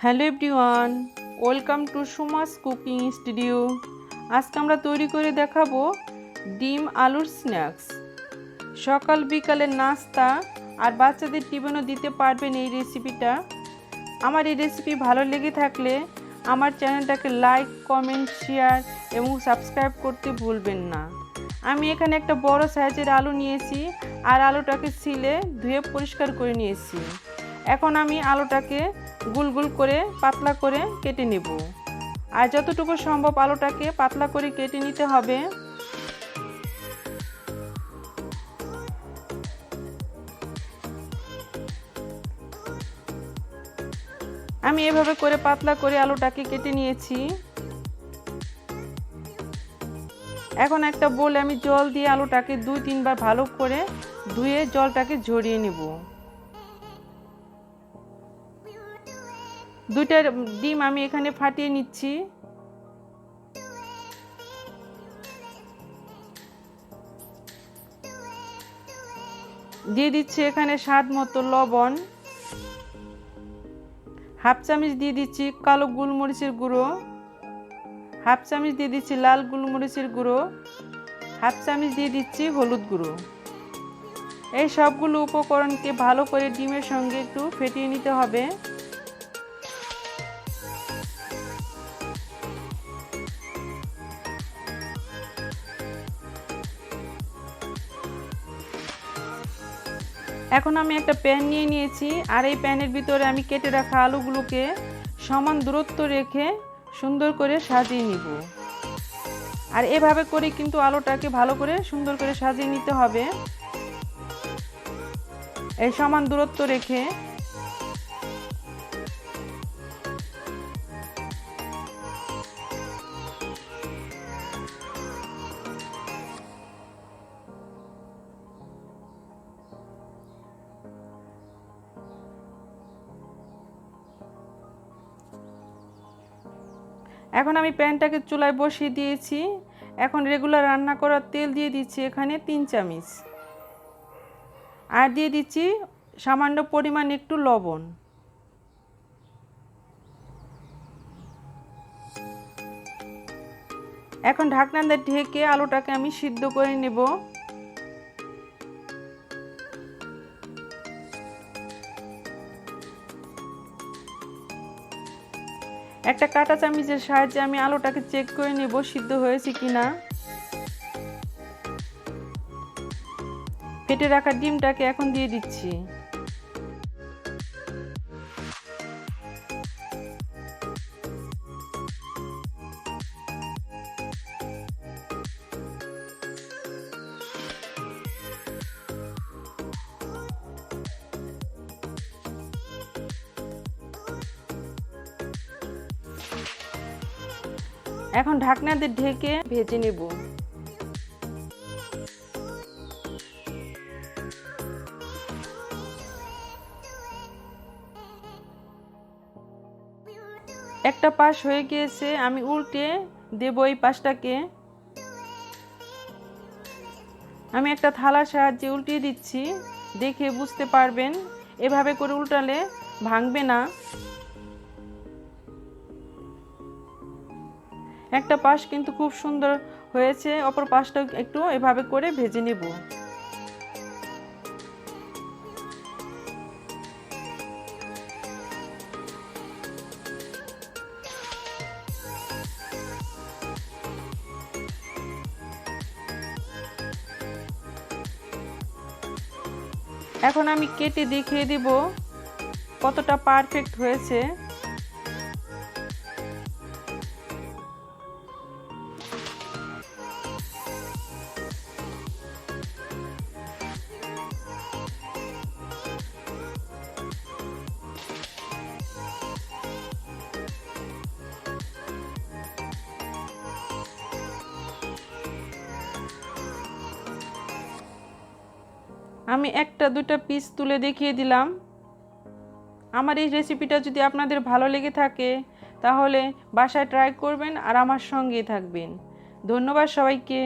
Hello everyone, welcome to Suma's cooking studio. আজকে আমরা তৈরি করে দেখাবো ডিম আলুর স্ন্যাক্স। সকাল বিকালের নাস্তা আর বাচ্চাদের টিফিনও দিতে পারবেন এই রেসিপিটা। আমার এই রেসিপি ভালো লেগে থাকলে আমার চ্যানেলটাকে লাইক, কমেন্ট, শেয়ার এবং সাবস্ক্রাইব করতে ভুলবেন না। আমি এখানে একটা বড় সাইজের আলু নিয়েছি আর আলুটাকে ছিলে ধুয়ে পরিষ্কার করে নিয়েছি। এখন আমি আলুটাকে গোল গোল করে পাতলা করে কেটে নেব। আর যতটুকু সম্ভব আলুটাকে পাতলা করে কেটে নিতে হবে। আমি এভাবে করে পাতলা করে আলুটাকে কেটে নিয়েছি। এখন একটা বোলে আমি জল দিয়ে আলুটাকে 2-3 বার ভালো করে ধুয়ে জলটাকে ঝরিয়ে নেব। 2টা ডিম আমি এখানে ফাটিয়ে নিচ্ছি। দিয়ে দিচ্ছি এখানে স্বাদ মতো লবণ, হাফ চামচ দিয়ে দিচ্ছি কালো গোলমরিচের গুঁড়ো, হাফ চামচ দিয়ে দিচ্ছি লাল গোলমরিচের গুঁড়ো, হাফ চামচ দিয়ে দিচ্ছি হলুদ গুঁড়ো। এই সবগুলো উপকরণকে ভালো করে ডিমের সঙ্গে একটু ফেটিয়ে নিতে হবে। এখন আমি একটা প্যান নিয়ে নিয়েছি আর এই প্যানের ভিতরে আমি কেটে রাখা আলুগুলোকে সমান দূরত্ব রেখে সুন্দর করে সাজিয়ে নিব। আর এভাবে করে কিন্তু আলুটাকে ভালো করে সুন্দর করে সাজিয়ে নিতে হবে, এই সমান দূরত্ব রেখে। এখন আমি প্যানটাকে চুলায় বসিয়ে দিয়েছি। এখন রেগুলার রান্না করার তেল দিয়ে দিচ্ছি এখানে 3 চামচ, আর দিয়ে দিচ্ছি সামান্য পরিমাণ একটু লবণ। এখন ঢাকনা দিয়ে ঢেকে আলুটাকে আমি সিদ্ধ করে নেব। একটা কাঁটা চামচের সাহায্যে আমি আলুটাকে চেক করে নেব সিদ্ধ হয়েছে কিনা। ফেটে রাখা ডিমটাকে এখন দিয়ে দিচ্ছি। এখন ঢাকনা দিয়ে ঢেকে ভেজে নেব। একটা পাশ হয়ে গিয়েছে, আমি উল্টে দেব এই পাশটাকে। আমি একটা থালার সাহায্যে উল্টিয়ে দিচ্ছি, দেখে বুঝতে পারবেন এভাবে করে উল্টালে ভাঙবে না। একটা পাশ কিন্তু খুব সুন্দর হয়েছে, অপর পাশটাও একটু এভাবে করে ভেজে নেব। এখন আমি কেটে দেখিয়ে দেব কতটা পারফেক্ট হয়েছে। আমি 1-2টা পিস তুলে দেখিয়ে দিলাম। আমার এই রেসিপিটা যদি আপনাদের ভালো লেগে থাকে তাহলে বাসায় ট্রাই করবেন আর আমার সঙ্গেই থাকবেন। ধন্যবাদ সবাইকে।